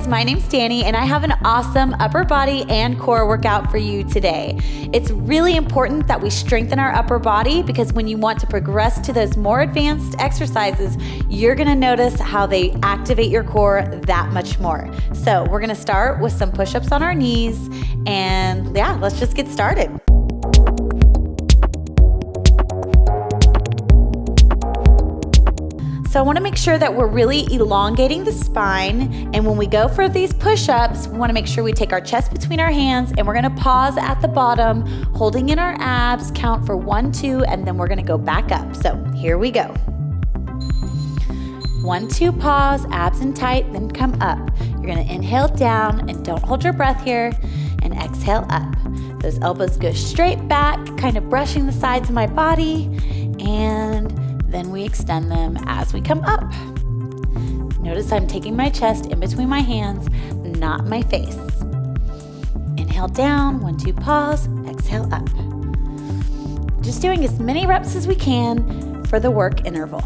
guys, my name's Dani and I have an awesome upper body and core workout for you today. It's really important that we strengthen our upper body because when you want to progress to those more advanced exercises, you're gonna notice how they activate your core that much more. So we're gonna start with some push-ups on our knees and yeah, let's just get started. So I wanna make sure that we're really elongating the spine, and when we go for these push-ups, we wanna make sure we take our chest between our hands and we're gonna pause at the bottom, holding in our abs, count for 1, 2, and then we're gonna go back up. So here we go. 1, 2, pause, abs in tight, then come up. You're gonna inhale down and don't hold your breath here, and exhale up. Those elbows go straight back, kind of brushing the sides of my body, and then we extend them as we come up. Notice I'm taking my chest in between my hands, not my face. Inhale down, 1, 2, pause, exhale up. Just doing as many reps as we can for the work interval.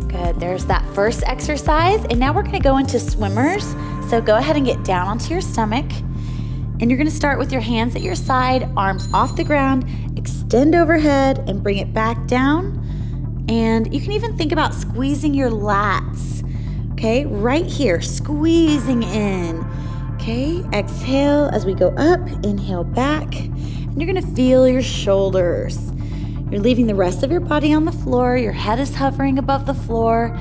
Good, there's that first exercise, and now we're gonna go into swimmers. So go ahead and get down onto your stomach, and you're gonna start with your hands at your side, arms off the ground, extend overhead and bring it back down. And you can even think about squeezing your lats, okay? Right here, squeezing in, okay? Exhale as we go up, inhale back, and you're gonna feel your shoulders. You're leaving the rest of your body on the floor, your head is hovering above the floor,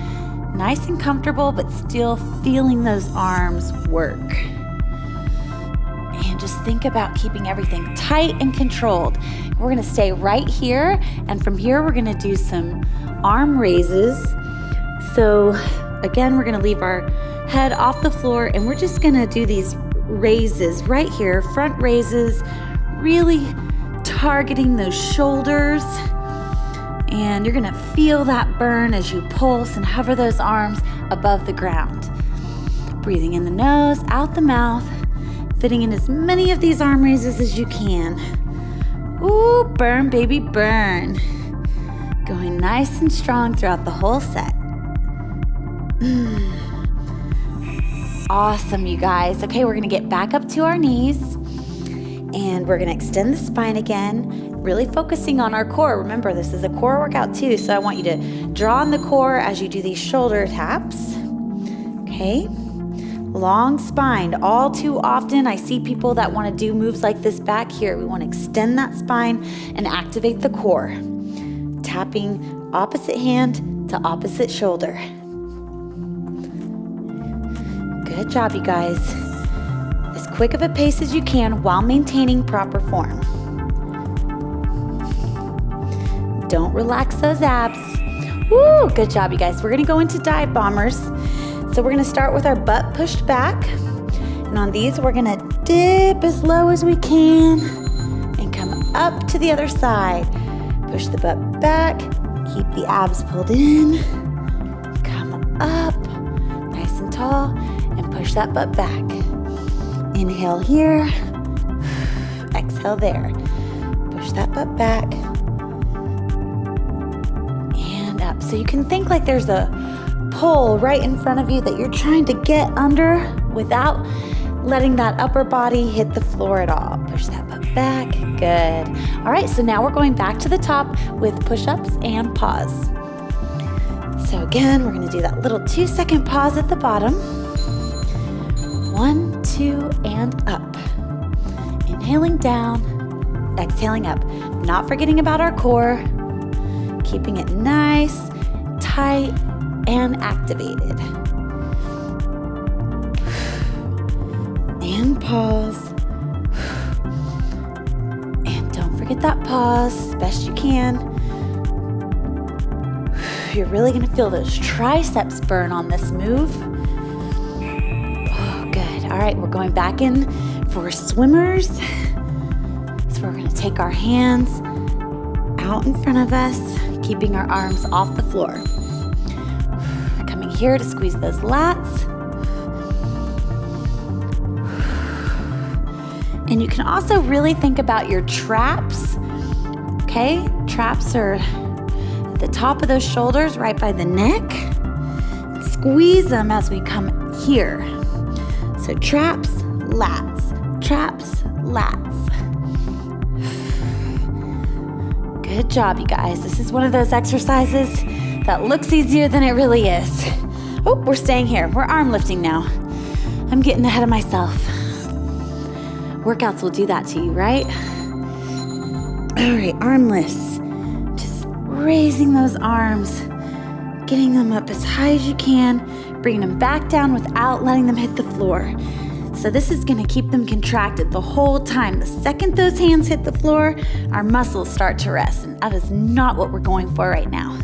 nice and comfortable, but still feeling those arms work. And just think about keeping everything tight and controlled. We're gonna stay right here, and from here we're gonna do some arm raises. So again, we're gonna leave our head off the floor, and we're just gonna do these raises right here, front raises, really targeting those shoulders. And you're gonna feel that burn as you pulse and hover those arms above the ground. Breathing in the nose, out the mouth, fitting in as many of these arm raises as you can. Ooh, burn, baby, burn. Going nice and strong throughout the whole set. Awesome, you guys. Okay, we're gonna get back up to our knees, and we're gonna extend the spine again, really focusing on our core. Remember, this is a core workout too, so I want you to draw on the core as you do these shoulder taps, okay? Long spine. All too often I see people that want to do moves like this back here. We want to extend that spine and activate the core. Tapping opposite hand to opposite shoulder. Good job, you guys. As quick of a pace as you can while maintaining proper form. Don't relax those abs. Woo, good job, you guys. We're going to go into dive bombers. So we're gonna start with our butt pushed back. And on these, we're gonna dip as low as we can and come up to the other side. Push the butt back, keep the abs pulled in, come up, nice and tall, and push that butt back. Inhale here, exhale there. Push that butt back, and up. So you can think like there's a pole right in front of you that you're trying to get under without letting that upper body hit the floor at all. Push that butt back, good. All right, so now we're going back to the top with push-ups and pause. So again, we're gonna do that little 2-second pause at the bottom. 1, 2, and up. Inhaling down, exhaling up. Not forgetting about our core, keeping it nice, tight, and activated. And pause. And don't forget that pause as best you can. You're really gonna feel those triceps burn on this move. Oh, good. All right, we're going back in for swimmers. So we're gonna take our hands out in front of us, keeping our arms off the floor. Here to squeeze those lats. And you can also really think about your traps, okay? Traps are at the top of those shoulders, right by the neck. squeeze them as we come here. So traps, lats, traps, lats. Good job, you guys. This is one of those exercises that looks easier than it really is. Oh, we're staying here. We're arm lifting now. I'm getting ahead of myself. Workouts will do that to you, right? All right, arm lifts. Just raising those arms, getting them up as high as you can, bringing them back down without letting them hit the floor. So this is gonna keep them contracted the whole time. The second those hands hit the floor, our muscles start to rest, and that is not what we're going for right now.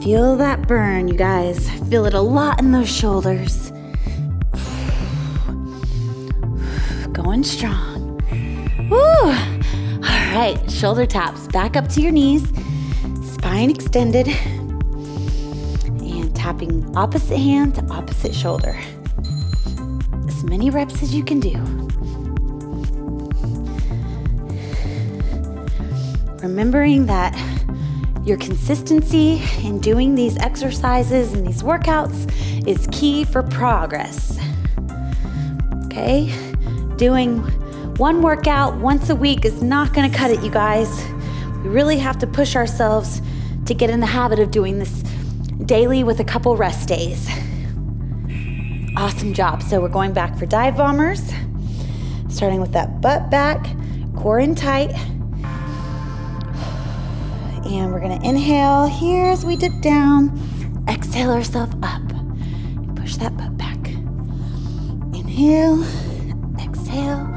Feel that burn, you guys. Feel it a lot in those shoulders. Going strong. Woo! All right, shoulder taps back up to your knees, spine extended, and tapping opposite hand to opposite shoulder. As many reps as you can do. Remembering that your consistency in doing these exercises and these workouts is key for progress. Okay? Doing one workout once a week is not gonna cut it, you guys. We really have to push ourselves to get in the habit of doing this daily with a couple rest days. Awesome job. So we're going back for dive bombers, starting with that butt back, core in tight. And we're gonna inhale here as we dip down, exhale ourselves up. Push that butt back. Inhale, exhale,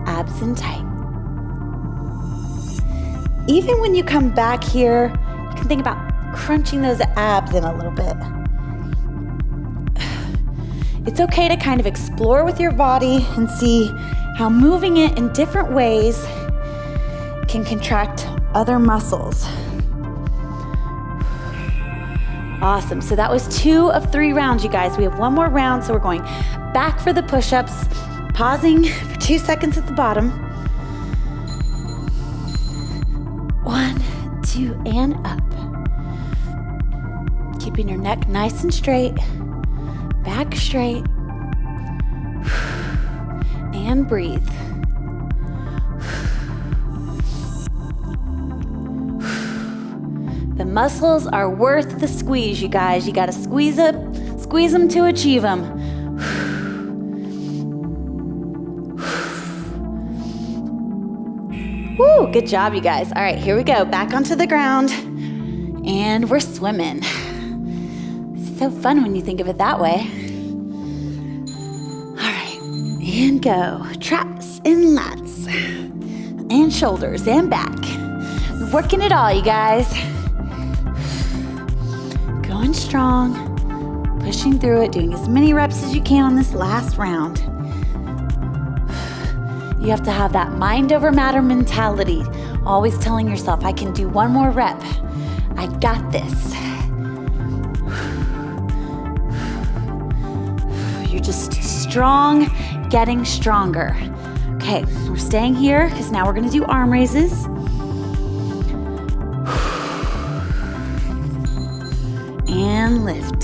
abs in tight. Even when you come back here, you can think about crunching those abs in a little bit. It's okay to kind of explore with your body and see how moving it in different ways can contract other muscles. Awesome, so that was 2 of 3 rounds, you guys. We have one more round, so we're going back for the push-ups, pausing for 2 seconds at the bottom. 1, 2, and up. Keeping your neck nice and straight, back straight, and breathe. The muscles are worth the squeeze, you guys. You gotta squeeze them to achieve them. Woo, good job, you guys. All right, here we go. Back onto the ground, and we're swimming. So fun when you think of it that way. All right, and go. Traps and lats, and shoulders and back. We're working it all, you guys. Going strong, pushing through it, doing as many reps as you can on this last round. You have to have that mind over matter mentality, always telling yourself, I can do one more rep. I got this. You're just strong, getting stronger. Okay, we're staying here because now we're gonna do arm raises. And lift.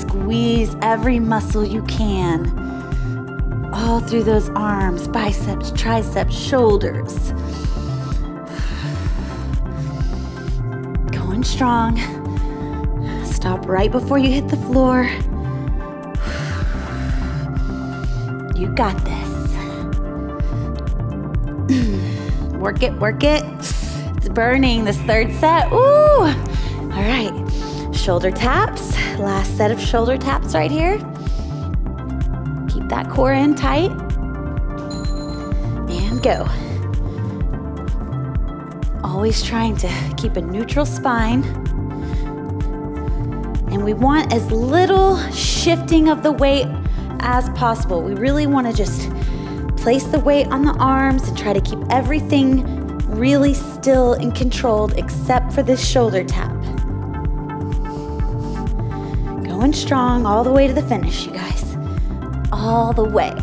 Squeeze every muscle you can. All through those arms, biceps, triceps, shoulders. Going strong. Stop right before you hit the floor. You got this. Work it, work it. It's burning this third set. Ooh! All right, shoulder taps. Last set of shoulder taps right here. Keep that core in tight. And go. Always trying to keep a neutral spine. And we want as little shifting of the weight as possible. We really want to just place the weight on the arms and try to keep everything really still and controlled except for this shoulder tap. Going strong all the way to the finish, you guys. All the way.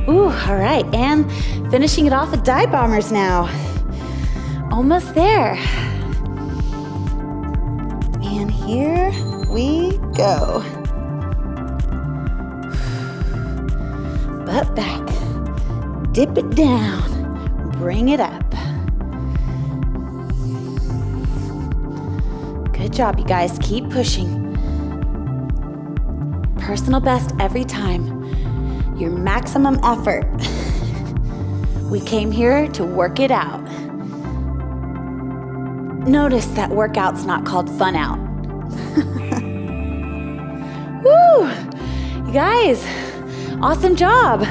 Ooh, all right, and finishing it off with dive bombers now. Almost there. here we go. Butt back. Dip it down. Bring it up. Good job, you guys. Keep pushing. Personal best every time. Your maximum effort. We came here to work it out. Notice that workout's not called fun out. Woo! You guys, awesome job.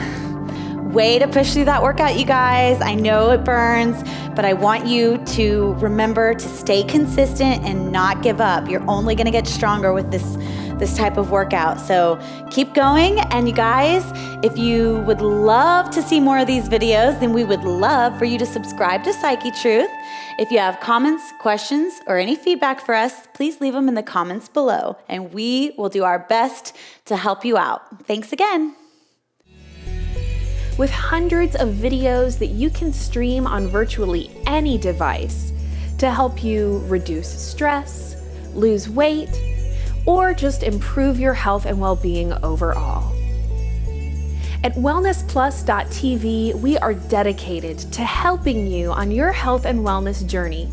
Way to push through that workout, you guys. I know it burns, but I want you to remember to stay consistent and not give up. You're only gonna get stronger with this type of workout. So keep going. And you guys, if you would love to see more of these videos, then we would love for you to subscribe to Psychetruth. If you have comments, questions, or any feedback for us, please leave them in the comments below, and we will do our best to help you out. Thanks again. With hundreds of videos that you can stream on virtually any device to help you reduce stress, lose weight, or just improve your health and well-being overall. At wellnessplus.tv, we are dedicated to helping you on your health and wellness journey.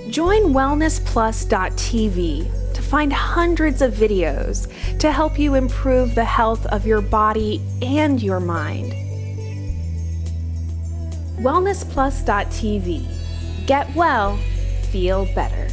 Join wellnessplus.tv to find hundreds of videos to help you improve the health of your body and your mind. Wellnessplus.tv. Get well, feel better.